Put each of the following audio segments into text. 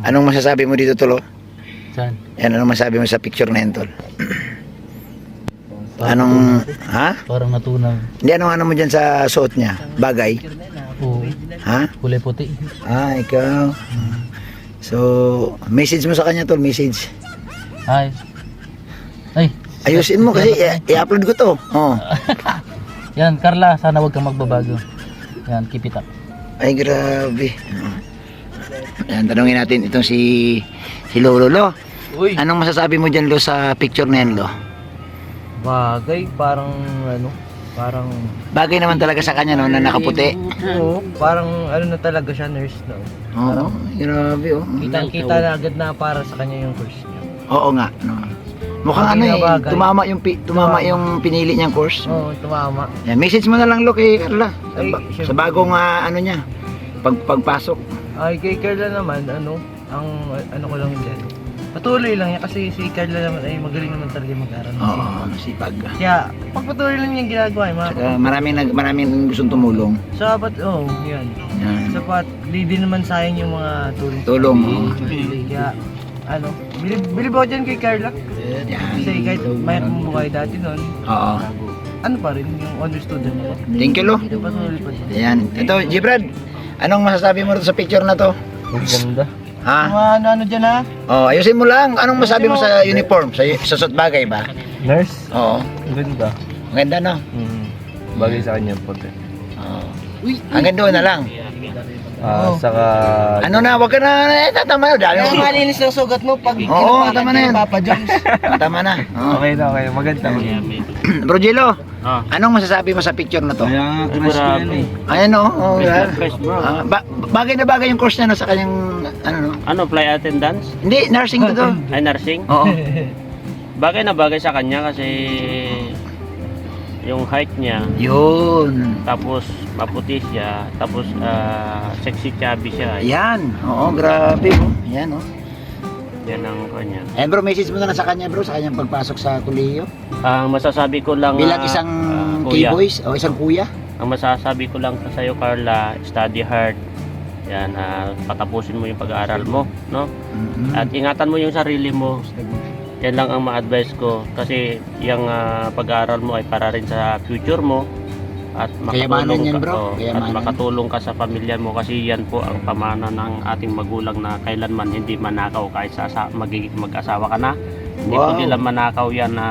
Anong masasabi mo dito, Tol? Saan? Yan, anong masasabi mo sa picture na yan, Tol? Anong, ha? Parang natunaw. Hindi, ano mo dyan sa suot niya? Bagay? Oo. Ha? Kulay puti. Ah, ikaw. So, message mo sa kanya, Tol, message. Ay. Ay. Ayusin mo kasi i-upload ko to. Oh. Yan, Carla, sana wag kang magbabago. Yan, keep it up. Ay, grabe. Yan, tanungin natin itong si Lolo. Lo, Uy. anong masasabi mo dyan, Lo, sa picture na yan, Lo? Bagay, parang parang Bagay naman talaga sa kanya, no, na nakaputi. oo, parang na talaga siya, nurse na. Oo, grabe, oh. Kitang-kita na agad na para sa kanya yung course niya. Oo nga, no. Mukhang Bagay na bagay. tumama yung pinili niyang course. Oo, tumama. Yan, message mo na lang, Lo, kay Carla. Ay, Sa bagong niya, pagpasok. Ay, kay Carla naman, ang ko lang din. Patuloy lang yan kasi si Carla naman ay magaling naman talaga mag-aral. Oo, sipag. Kaya, pagpatuloy lang yung ginagawa, Saka maraming gustong tumulong. sapat, yan. Yan. Sapat, di naman sayang yung mga Tulong, oo. Kaya, bilib ako dyan kay Carla. Yan. Kasi kahit mayroong buhay dati nun, Oo. ano pa rin, yung honor student ako. Thank you, Lo. Patuloy pa din. Yan. Ito, Gibrad. Anong masasabi mo rito sa picture na to? Ang ganda. Ha? Mga ano dyan ha? Oh, ayusin mo lang. Anong masabi mo sa uniform? Sa suot bagay ba? Nurse? Oo. Ang ganda. Maganda, no? Bagay sa kanya puti. Oo. Hanggang doon na lang. Saka... Ano na, wag ka na, tama na. Dali Kaya mo. malinis ng sugat mo pag Oo, tama na yan. Papa Jones. Tama na. Oo. Okay na, okay. Maganda. Bro Jello, anong masasabi mo sa picture na to? Kaya crush ko yan eh. Ayan, no? Oh, Fresh, bro. bagay na bagay yung course niya, no? Sa kanyang, no? Ano, flight attendance? Hindi, nursing to to. Ay, nursing? Oo. Bagay na bagay sa kanya kasi yung height niya, Yun. tapos maputi siya, tapos sexy chubby siya. Ayan. Oo, grabe. Oh. Ayan, oh. Yan ang kanya. Ayan, bro, message mo na lang sa kanya, bro, sa kanyang pagpasok sa kolehiyo. Ang masasabi ko lang Bilang isang kuya. K-boys o isang kuya. Ang masasabi ko lang sa iyo, Carla, study hard. Yan, patapusin mo yung pag-aaral mo, no? At ingatan mo yung sarili mo. Yan lang ang ma-advise ko kasi yung pag-aaral mo ay para rin sa future mo at Kayamanan yan, bro. at Kayamanan. makatulong ka sa pamilya mo kasi yan po ang pamana ng ating magulang na kailanman hindi manakaw kahit magiging mag-asawa ka na. Hindi po Wow. nila manakaw yan na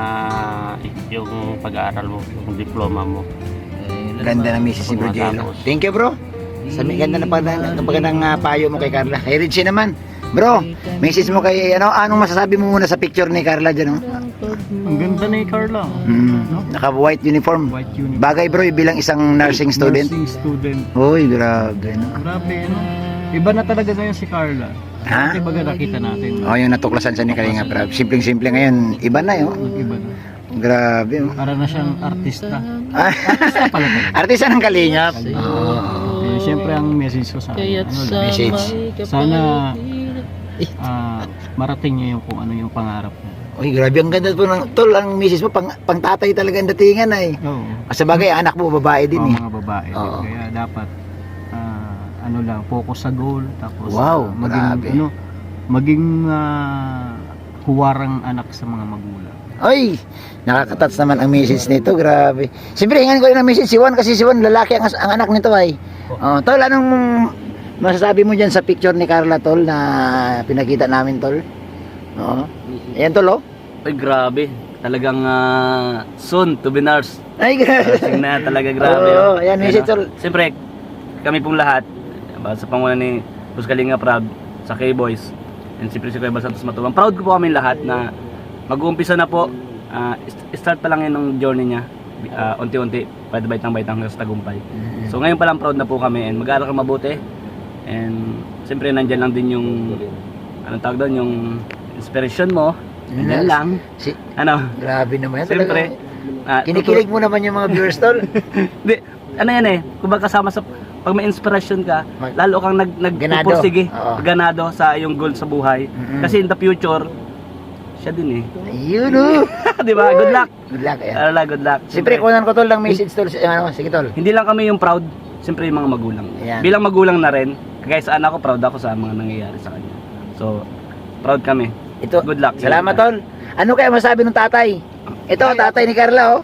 yung pag-aaral mo, yung diploma mo. Ganda ng misis si Bro Jello. Thank you, bro. Sa ganda ng pagandang payo mo kay Carla. Kay Richie naman. Bro, message mo kay anong masasabi mo muna sa picture ni Carla dyan, no? Ang ganda ni Carla. Naka-white uniform. White uniform. Bagay, bro, bilang isang nursing student. Nursing student. Uy, grabe, no? Grabe, no? Iba na talaga ngayon si Carla. Ha? Iba na nakita natin. Oh, yung natuklasan sa ni Kalinga, bro. Simpleng-simple ngayon. Iba na, yun. Iba na. Grabe, oh. Para na siyang artista. Ah, Pala talaga. Artista ng Kalingap. Siyempre ang message ko sa Message. sana marating niyo yung kung ano yung pangarap niya. Uy, grabe, ang ganda po ng tol. Ang misis mo, pang tatay talaga ang datingan, ay. Oo. Sa bagay, anak mo, babae din, eh. Mga babae. Oo. Kaya dapat focus sa goal tapos Wow, grabe. maging huwarang anak sa mga magulang. Ay, nakakatats naman ang message nito, grabe. Siyempre, hingan ko rin ang message si Juan kasi si Juan, lalaki ang anak nito, ay. Oh, tol, anong masasabi mo dyan sa picture ni Carla, tol, na pinakita namin, tol? Oo. Ayan, tol, oh. Ay, grabe. Talagang soon to be nurse. Ay, grabe. Na talaga grabe. Oo, ayan, message, tol. Siyempre, kami pong lahat, sa pangunan ni Boss Kalinga Prab, sa K-Boys, and siyempre si Kuya Bal Santos Matubang. Proud ko po kami lahat na mag-uumpisa na po. Start pa lang yun ng journey niya. Unti-unti, baytang-baytang hanggang sa tagumpay. So ngayon pa lang proud na po kami and mag-aaral ka mabuti. And siyempre nandyan lang din yung anong tawag doon, yung inspiration mo. Nandyan lang. Grabe naman yan. Siyempre, Kinikilig mo naman yung mga viewers, tol. Di, ano yan eh, kung kasama sa, pag may inspiration ka, lalo kang Ganado. nagpupursige, Oo. ganado sa iyong goal sa buhay. Kasi in the future, siya din eh. Ayun, oh. Di ba? Good luck. Good luck, ayan. Good luck. Siyempre, kunan ko, tol, ng message, tol. Sige, tol. Hindi lang kami yung proud, siyempre yung mga magulang. Ayan. Bilang magulang na rin, kagaya sa anak ko, proud ako sa mga nangyayari sa kanya. So, proud kami. Ito, Good luck. salamat tol. Ano kaya masabi ng tatay? Ito, tatay ni Carla, oh.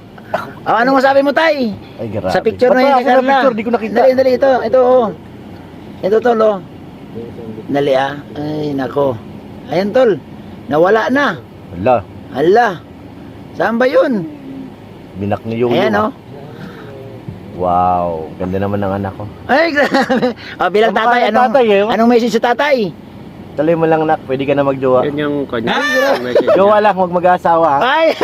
Oh, ano masabi mo, tay? Ay, grabe. Sa picture na yun Ba't ni wala ako Carla. sa picture? Di ko nakita. Dali, ito, oh. Ito, tol, oh. Dali, ah. Ay, nako. Ayan, tol. Nawala na. Wala. Hala. Saan ba yun? Binak ni Yoyo. Ayan, oh. Wow. Ganda naman ng anak ko. Ay, grabe. Oh, bilang Kamukha tatay, ng tatay, eh, oh. anong message sa tatay? Tuloy mo lang, nak. Pwede ka na magjowa. Yan yung kanya. Jowa lang, huwag mag-asawa. ha? Ay!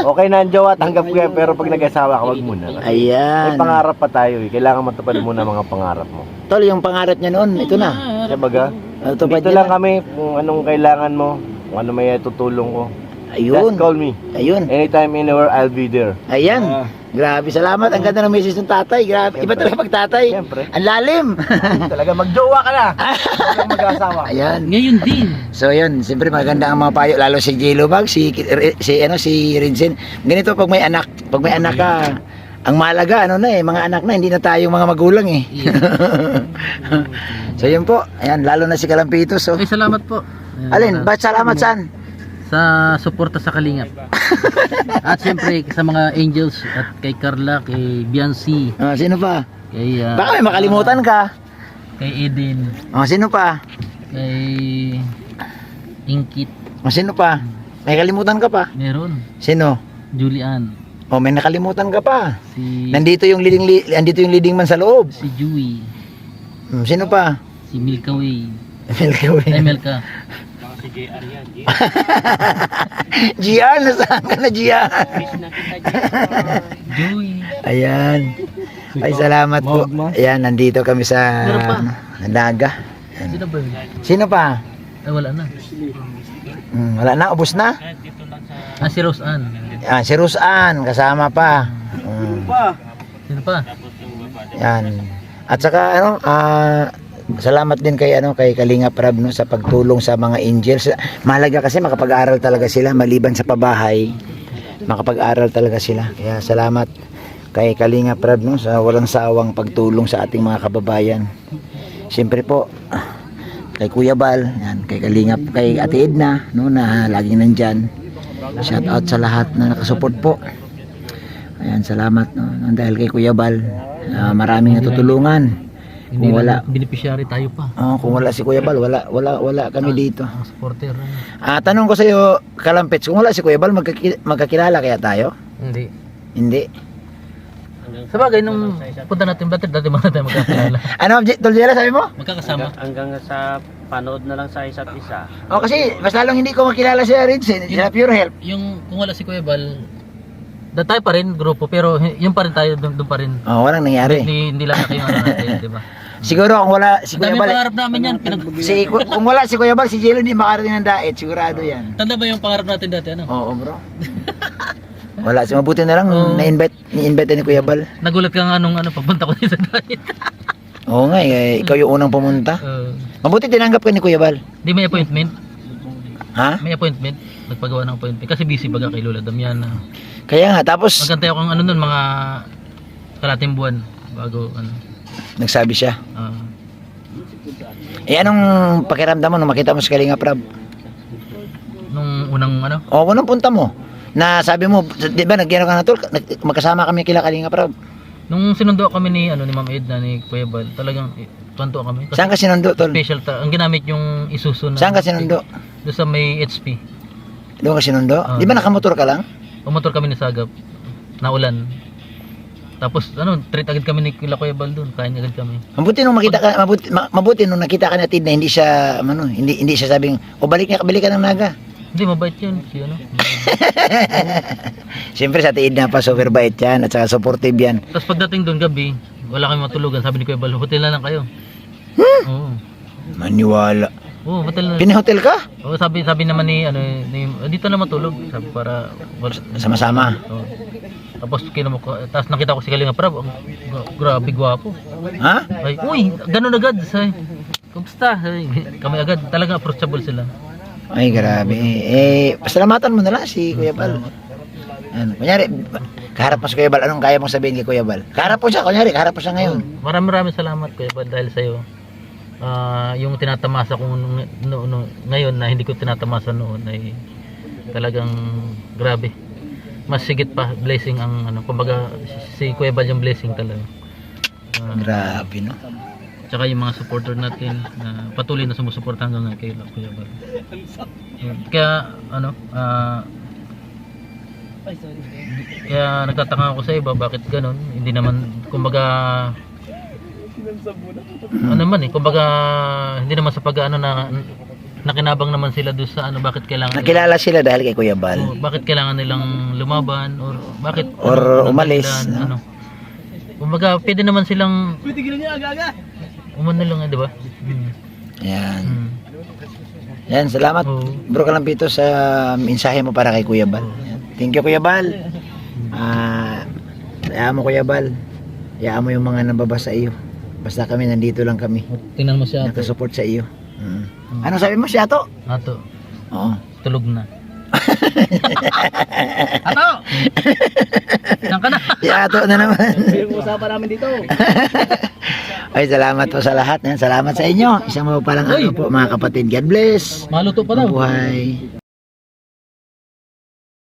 Okay na ang jowa, tanggap ko yan. Pero pag nag-asawa ka, wag muna. May Ayan. pangarap pa tayo eh. Kailangan matupad muna mga pangarap mo. Tol, yung pangarap niya noon, ito na. Kaya baga, Ito pa dito lang kami kung anong kailangan mo. Kung ano may tutulong ko. Ayun. Just call me. Ayun. Anytime, anywhere, I'll be there. Ayan. Grabe, salamat. Ang ganda ng message ng tatay. Grabe. Iba talaga pag tatay. Siyempre. Ang lalim. Talaga, magjowa ka na. Huwag kang mag-asawa. Ayan. Ngayon din. So yun, siyempre maganda ang mga payo lalo si Jello Bag, si Rinzen. Ganito pag may anak ka, ang mahalaga ano na mga anak na, hindi na tayo mga magulang eh. So yun po. Ayan, lalo na si Kalampitos. So. Ay, salamat po. Alin, ba't salamat san? Sa suporta sa Kalingap. At siyempre sa mga angels at kay Carla, kay Biancy, Sino pa? kay Baka may makalimutan ka. kay Eden, Sino pa? kay Inkit, Sino pa? May kalimutan ka pa? meron, Sino? Julian, May nakalimutan ka pa. si Nandito yung leading man sa loob. si Jui, Sino pa? si Milka Way, Milky ay Way. Melka, Gian, nasaan ka na Gian? Jui, Ayan. Ay, salamat po. Ayan, nandito kami sa Meron pa. Naga. sino ba yun? Sino pa? Ay, wala na. Wala na, ubos na. Si Rose Ann. Si Rusan, kasama pa. Sino pa? Yan. At saka salamat din kay kay Kalinga Prab no sa pagtulong sa mga angels. Mahalaga kasi makapag-aral talaga sila maliban sa pabahay. Makapag-aral talaga sila. Kaya salamat kay Kalinga Prab no sa walang sawang pagtulong sa ating mga kababayan. Siyempre po kay Kuya Bal, yan, kay Kalinga, kay Ate Edna no na laging nandiyan. Shout out sa lahat na nakasupport po. Ayan, salamat no dahil kay Kuya Bal maraming natutulungan. Hindi Kung wala, beneficiary tayo pa. kung wala si Kuya Bal, wala kami dito. Ang supporter. Tanong ko sa iyo, Kalampits, kung wala si Kuya Bal, magkakilala kaya tayo? Hindi. Hindi. Sa bagay, nung punta natin dati mga tayo magkakilala. Ano, Tuljela, sabi mo? Magkakasama. Hanggang sa panood na lang sa isa't isa. Kasi mas lalong hindi ko makilala si Rinzen, sila Pure Help. Yung kung wala si Kuya Bal, tayo pa rin grupo, pero yung pa rin tayo, doon pa rin. Walang nangyari. Hindi lang na kayo natin, di ba? Siguro kung wala si Kuya Dami Bal, pangarap namin yan. kung wala si Kuya Bal, si Jello hindi makarating ng daet, sigurado yan. Tanda ba yung pangarap natin dati, ano? Oo, bro. Wala, mabuti na lang, ni-invite ni Kuya Bal. Nagulat ka nga nung papunta ko dito sa diet. Oo nga, ikaw yung unang pumunta. Mabuti tinanggap ka ni Kuya Bal. Di may appointment? Ha? May appointment? Nagpagawa ng appointment. Kasi busy baga kay Lola Damiana. Kaya nga, tapos Magkantay ako ng nun, mga kalating buwan bago nagsabi siya. ah, Anong pakiramdam mo nung makita mo si Kalinga Prab? nung unang Unang punta mo. Na sabi mo, di ba nagyano ka na tol, magkasama kami kila Kalinga Prab. nung sinundo kami ni ni Ma'am Edna ni Kuya Bal, talagang tuwanto kami. Kasi Saan ka sinundo tol? special ang ginamit yung Isuzu na Saan ka sinundo? doon sa may HP. Doon ka sinundo? Di ba nakamotor ka lang? Pumotor kami ni Sagap. Naulan. Tapos treat agad kami ni Kuya Bal doon. Kain agad kami. Mabuti nung makita ka, mabuti nung nakita ka natin na hindi siya hindi siya sabing, balik ka ng Naga. Hindi, mabait yun. Si Siyempre sa tiid na pa super bait yan at saka supportive yan. Tapos pagdating doon gabi, wala kami matulugan. Sabi ni Kuya Bal, hotel na lang kayo. Oo. Maniwala. Oo, hotel na. Pinahotel ka? Oo, sabi naman ni dito na matulog. Sabi para Sama-sama. Oo. Tapos tapos nakita ko si Kalinga Prab. Grabe gwapo. Ha? Ay, uy, ganun agad. Kumusta? Kami agad. Talaga approachable sila. Ay, grabe. Pasalamatan mo na lang si Kuya Bal. Kunyari, kaharap mo si Kuya Bal, anong kaya mong sabihin kay Kuya Bal? Kaharap po siya, kunyari, kaharap po siya ngayon. Maraming salamat Kuya Bal dahil sa'yo. yung tinatamasa ko ngayon na hindi ko tinatamasa noon ay talagang grabe. Mas sigit pa blessing ang kumbaga si Kuya Bal yung blessing talaga. Grabe, no? Tsaka yung mga supporter natin na patuloy na sumusuporta hanggang ngayon kay Kuya Bal. Kaya kaya nagtataka ako sa iba bakit ganun. Hindi naman kumbaga kumbaga hindi naman sa pag-ano na nakinabang naman sila doon sa bakit kailangan Nakilala sila dahil kay Kuya Bal. bakit kailangan nilang lumaban or bakit Umalis, no? kumbaga pwede naman silang umano lang di ba? Yan. Yan, salamat. Oo. Bro Kalampito sa mensahe mo para kay Kuya Bal. Yan. Thank you, Kuya Bal. Hayaan mo, Kuya Bal. Hayaan mo yung mga nababasa iyo. Basta kami, nandito lang kami. Tingnan mo si Ato. Nakasupport sa iyo. Ano sabi mo si Ato? Ato, Oo. tulog na. Ato! Saan ka na? Si Ato na naman. Yung usapan namin dito. Ay, salamat po sa lahat. Yan, salamat sa inyo. Isang mo palang ano po, mga kapatid. God bless. Maluto pa daw. Mabuhay.